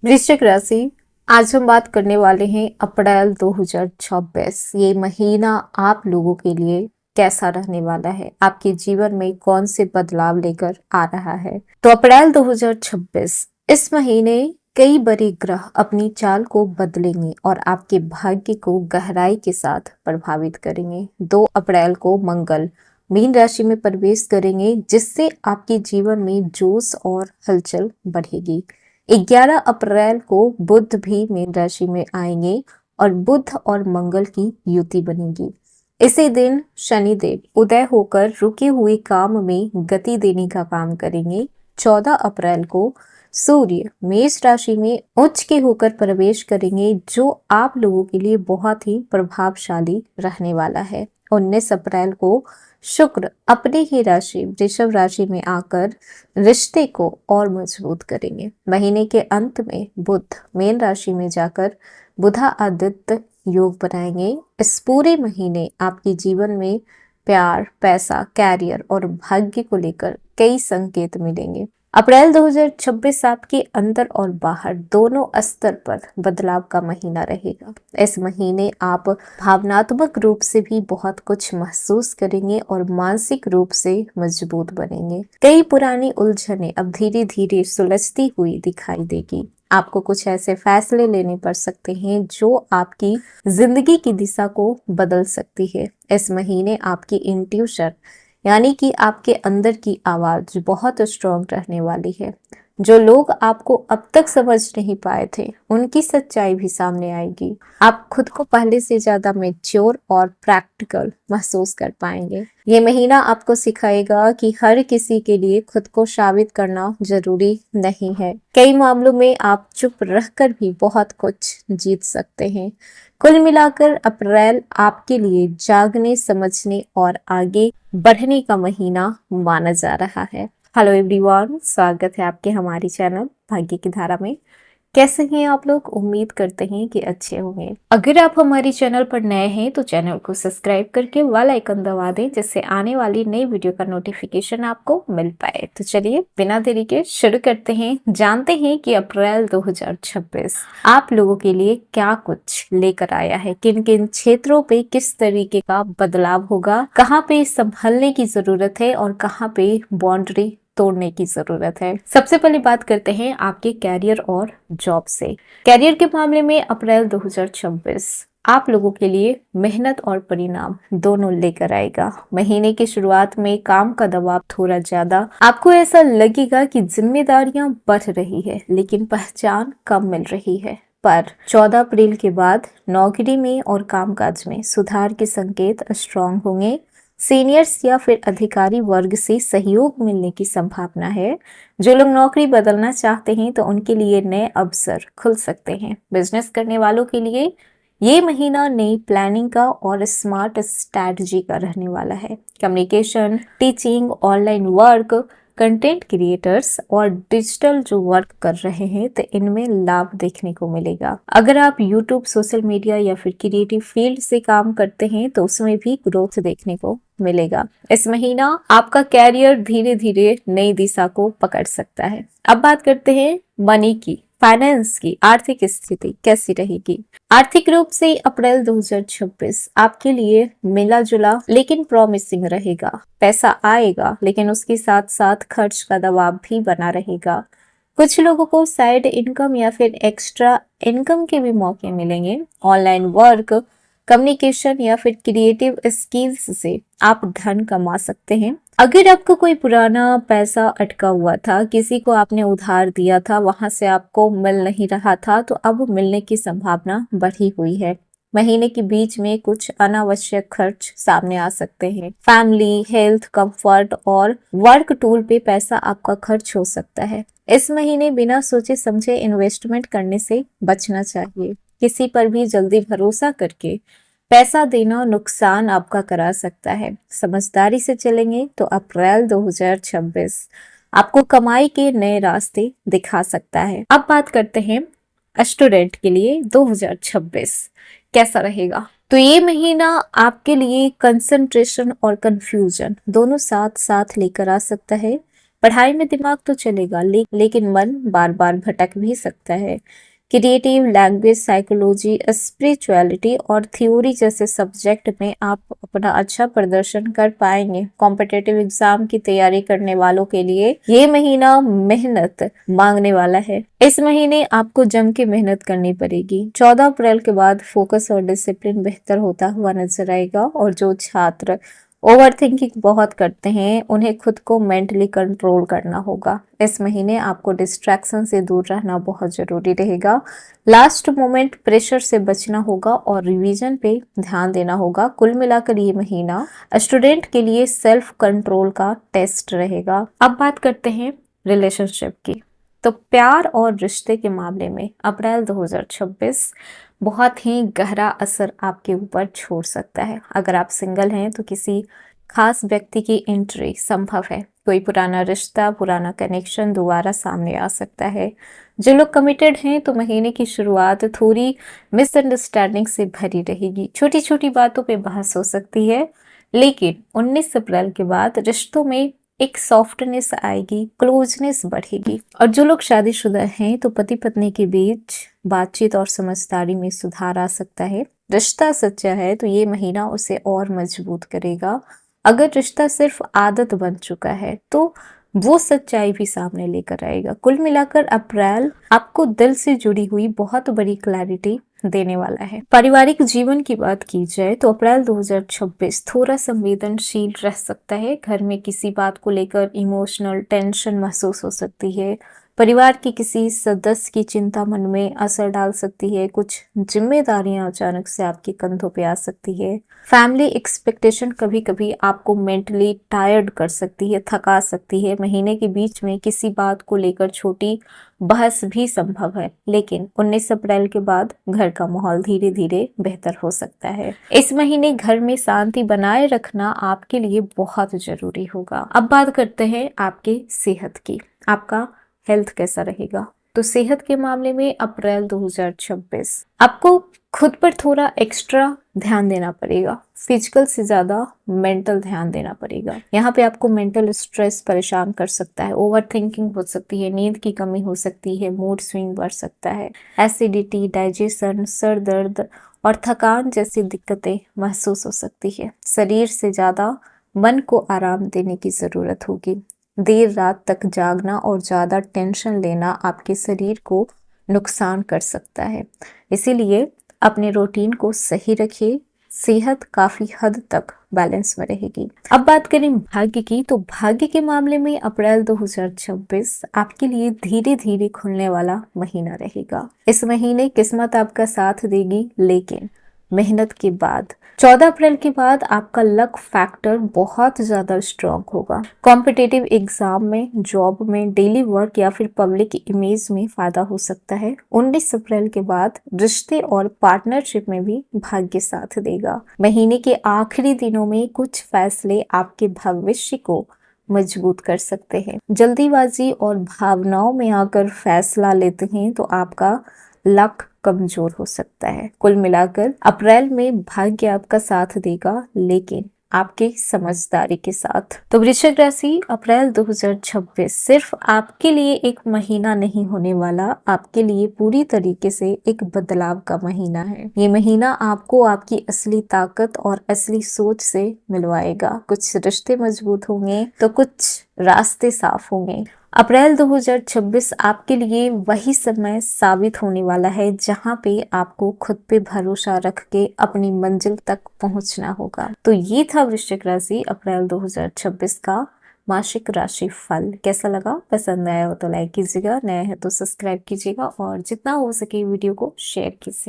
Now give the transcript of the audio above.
वृश्चिक राशि। आज हम बात करने वाले हैं अप्रैल 2026। ये महीना आप लोगों के लिए कैसा रहने वाला है, आपके जीवन में कौन से बदलाव लेकर आ रहा है। तो अप्रैल 2026 इस महीने कई बड़े ग्रह अपनी चाल को बदलेंगे और आपके भाग्य को गहराई के साथ प्रभावित करेंगे। 2 अप्रैल को मंगल मीन राशि में प्रवेश करेंगे, जिससे आपके जीवन में जोश और हलचल बढ़ेगी। 11 अप्रैल को बुध भी मीन राशि में आएंगे और बुध और मंगल की युति बनेगी। इसी दिन शनिदेव उदय होकर रुके हुए काम में गति देने का काम करेंगे। 14 अप्रैल को सूर्य मेष राशि में उच्च के होकर प्रवेश करेंगे, जो आप लोगों के लिए बहुत ही प्रभावशाली रहने वाला है। 19 अप्रैल को शुक्र अपने ही राशि वृषभ राशि में आकर रिश्ते को और मजबूत करेंगे। महीने के अंत में बुध मीन राशि में जाकर बुधा आदित्य योग बनाएंगे। इस पूरे महीने आपके जीवन में प्यार, पैसा, कैरियर और भाग्य को लेकर कई संकेत मिलेंगे। अप्रैल 2026 आपके अंदर और बाहर दोनों स्तर पर बदलाव का महीना रहेगा। इस महीने आप भावनात्मक रूप से भी बहुत कुछ महसूस करेंगे और मानसिक रूप से मजबूत बनेंगे। कई पुरानी उलझनें अब धीरे धीरे सुलझती हुई दिखाई देगी। आपको कुछ ऐसे फैसले लेने पड़ सकते हैं जो आपकी जिंदगी की दिशा को बदल सकती है। इस महीने आपकी इंट्यूशन यानी कि आपके अंदर की आवाज बहुत स्ट्रांग रहने वाली है। जो लोग आपको अब तक समझ नहीं पाए थे, उनकी सच्चाई भी सामने आएगी। आप खुद को पहले से ज्यादा मैच्योर और प्रैक्टिकल महसूस कर पाएंगे। ये महीना आपको सिखाएगा कि हर किसी के लिए खुद को साबित करना जरूरी नहीं है। कई मामलों में आप चुप रहकर भी बहुत कुछ जीत सकते हैं। कुल मिलाकर अप्रैल आपके लिए जागने, समझने और आगे बढ़ने का महीना माना जा रहा है। हेलो एवरीवन, स्वागत है आपके हमारी चैनल भाग्य की धारा में। कैसे हैं आप लोग? उम्मीद करते हैं कि अच्छे होंगे। अगर आप हमारी चैनल पर नए हैं तो चैनल को सब्सक्राइब करके बेल आइकन दबा दें, जिससे आने वाली नई वीडियो का नोटिफिकेशन आपको मिल पाए। तो चलिए बिना देरी के शुरू करते हैं। जानते हैं कि अप्रैल 2026 आप लोगों के लिए क्या कुछ लेकर आया है, किन किन क्षेत्रों पे किस तरीके का बदलाव होगा, कहाँ पे संभलने की जरूरत है और कहाँ पे बाउंड्री तोड़ने की जरूरत है। सबसे पहले बात करते हैं आपके कैरियर और जॉब से। कैरियर के मामले में अप्रैल 2026 आप लोगों के लिए मेहनत और परिणाम दोनों लेकर आएगा। महीने की शुरुआत में काम का दबाव थोड़ा ज्यादा, आपको ऐसा लगेगा कि जिम्मेदारियां बढ़ रही है लेकिन पहचान कम मिल रही है। पर 14 अप्रैल के बाद नौकरी में और कामकाज में सुधार के संकेत स्ट्रांग होंगे। सीनियर्स या फिर अधिकारी वर्ग से सहयोग मिलने की संभावना है। जो लोग नौकरी बदलना चाहते हैं तो उनके लिए नए अवसर खुल सकते हैं। बिजनेस करने वालों के लिए ये महीना नई प्लानिंग का और स्मार्ट स्ट्रैटेजी का रहने वाला है। Communication, teaching, online work, content creators और डिजिटल जो वर्क कर रहे हैं तो इनमें लाभ देखने को मिलेगा। अगर आप यूट्यूब, सोशल मीडिया या फिर क्रिएटिव फील्ड से काम करते हैं तो उसमें भी ग्रोथ देखने को मिलेगा। इस महीना आपका कैरियर धीरे धीरे नई दिशा को पकड़ सकता है। अब बात करते हैं मनी की, फाइनेंस की। आर्थिक स्थिति कैसी रहेगी? आर्थिक रूप से अप्रैल 2026 आपके लिए मिला जुला लेकिन प्रॉमिसिंग रहेगा। पैसा आएगा लेकिन उसके साथ साथ खर्च का दबाव भी बना रहेगा। कुछ लोगों को साइड इनकम या फिर एक्स्ट्रा इनकम के भी मौके मिलेंगे। ऑनलाइन वर्क, कम्युनिकेशन या फिर क्रिएटिव स्किल्स से आप धन कमा सकते हैं। अगर आपको कोई पुराना पैसा अटका हुआ था, किसी को आपने उधार दिया था, वहां से आपको मिल नहीं रहा था, तो अब मिलने की संभावना बढ़ी हुई है। महीने के बीच में कुछ अनावश्यक खर्च सामने आ सकते हैं। फैमिली, हेल्थ, कंफर्ट और वर्क टूल पे पैसा आपका खर्च हो सकता है। इस महीने बिना सोचे समझे इन्वेस्टमेंट करने से बचना चाहिए। किसी पर भी जल्दी भरोसा करके पैसा देना नुकसान आपका करा सकता है। समझदारी से चलेंगे तो अप्रैल 2026 आपको कमाई के नए रास्ते दिखा सकता है। अब बात करते हैं स्टूडेंट के लिए 2026 कैसा रहेगा। तो ये महीना आपके लिए कंसंट्रेशन और कंफ्यूजन दोनों साथ साथ लेकर आ सकता है। पढ़ाई में दिमाग तो चलेगा लेकिन मन बार बार भटक भी सकता है। क्रिएटिव, लैंग्वेज, साइकोलॉजी, स्पिरिचुअलिटी और थ्योरी जैसे सब्जेक्ट में आप अपना अच्छा प्रदर्शन कर पाएंगे। कॉम्पिटिटिव एग्जाम की तैयारी करने वालों के लिए ये महीना मेहनत मांगने वाला है। इस महीने आपको जम के मेहनत करनी पड़ेगी। 14 अप्रैल के बाद फोकस और डिसिप्लिन बेहतर होता हुआ नजर आएगा और जो छात्र ओवर थिंकिंग बहुत करते हैं उन्हें खुद को मेंटली कंट्रोल करना होगा। इस महीने आपको डिस्ट्रैक्शन से दूर रहना बहुत जरूरी रहेगा। लास्ट मोमेंट प्रेशर से बचना होगा और रिवीजन पे ध्यान देना होगा। कुल मिलाकर ये महीना स्टूडेंट के लिए सेल्फ कंट्रोल का टेस्ट रहेगा। अब बात करते हैं रिलेशनशिप की। तो प्यार और रिश्ते के मामले में अप्रैल 2026 बहुत ही गहरा असर आपके ऊपर छोड़ सकता है। अगर आप सिंगल हैं तो किसी खास व्यक्ति की एंट्री संभव है। कोई पुराना रिश्ता, पुराना कनेक्शन दोबारा सामने आ सकता है। जो लोग कमिटेड हैं तो महीने की शुरुआत थोड़ी मिसअंडरस्टैंडिंग से भरी रहेगी। छोटी छोटी बातों पे बहस हो सकती है, लेकिन 19 अप्रैल के बाद रिश्तों में एक सॉफ्टनेस आएगी, क्लोजनेस बढ़ेगी। और जो लोग शादीशुदा हैं तो पति पत्नी के बीच बातचीत और समझदारी में सुधार आ सकता है। रिश्ता सच्चा है तो ये महीना उसे और मजबूत करेगा। अगर रिश्ता सिर्फ आदत बन चुका है तो वो सच्चाई भी सामने लेकर आएगा। कुल मिलाकर अप्रैल आपको दिल से जुड़ी हुई बहुत बड़ी क्लैरिटी देने वाला है। पारिवारिक जीवन की बात की जाए तो अप्रैल 2026 थोड़ा संवेदनशील रह सकता है। घर में किसी बात को लेकर इमोशनल टेंशन महसूस हो सकती है। परिवार की किसी सदस्य की चिंता मन में असर डाल सकती है। कुछ जिम्मेदारियां अचानक से आपके कंधों पे आ सकती है। फैमिली एक्सपेक्टेशन कभी कभी आपको मेंटली टायर्ड कर सकती है, थका सकती है। महीने के बीच में किसी बात को लेकर छोटी बहस भी संभव है, लेकिन 19 अप्रैल के बाद घर का माहौल धीरे धीरे बेहतर हो सकता है। इस महीने घर में शांति बनाए रखना आपके लिए बहुत जरूरी होगा। अब बात करते हैं आपके सेहत की। आपका हेल्थ कैसा रहेगा? तो सेहत के मामले में अप्रैल 2026 आपको खुद पर थोड़ा एक्स्ट्रा ध्यान देना पड़ेगा। फिजिकल से ज्यादा मेंटल ध्यान देना पड़ेगा। यहाँ पे आपको मेंटल स्ट्रेस परेशान कर सकता है, ओवर थिंकिंग हो सकती है, नींद की कमी हो सकती है, मूड स्विंग बढ़ सकता है, एसिडिटी, डाइजेशन, सर दर्द और थकान जैसी दिक्कतें महसूस हो सकती है। शरीर से ज्यादा मन को आराम देने की जरूरत होगी। देर रात तक जागना और ज्यादा टेंशन लेना आपके शरीर को नुकसान कर सकता है। इसीलिए अपने रूटीन को सही रखिए। सेहत काफी हद तक बैलेंस में रहेगी। अब बात करें भाग्य की, तो भाग्य के मामले में अप्रैल 2026 आपके लिए धीरे धीरे खुलने वाला महीना रहेगा। इस महीने किस्मत आपका साथ देगी, लेकिन मेहनत के बाद 14 अप्रैल के बाद आपका लक फैक्टर बहुत ज्यादा स्ट्रांग होगा। कॉम्पिटिटिव एग्जाम में, जॉब में, डेली वर्क या फिर पब्लिक इमेज में फायदा हो सकता है। 19 अप्रैल के बाद रिश्ते और पार्टनरशिप में भी भाग्य साथ देगा। महीने के आखिरी दिनों में कुछ फैसले आपके भविष्य को मजबूत कर सकते हैं। जल्दीबाजी और भावनाओं में आकर फैसला लेते हैं तो आपका लक कमजोर हो सकता है। कुल मिलाकर अप्रैल में भाग्य आपका साथ देगा, लेकिन आपके समझदारी के साथ। तो वृश्चिक राशि, अप्रैल 2026 सिर्फ आपके लिए एक महीना नहीं होने वाला, आपके लिए पूरी तरीके से एक बदलाव का महीना है। ये महीना आपको आपकी असली ताकत और असली सोच से मिलवाएगा। कुछ रिश्ते मजबूत होंगे तो कुछ रास्ते साफ होंगे। अप्रैल 2026 आपके लिए वही समय साबित होने वाला है जहां पे आपको खुद पे भरोसा रख के अपनी मंजिल तक पहुंचना होगा। तो ये था वृश्चिक राशि अप्रैल 2026 का मासिक राशि फल। कैसा लगा? पसंद आया हो तो लाइक कीजिएगा, नया है तो सब्सक्राइब कीजिएगा और जितना हो सके वीडियो को शेयर कीजिएगा।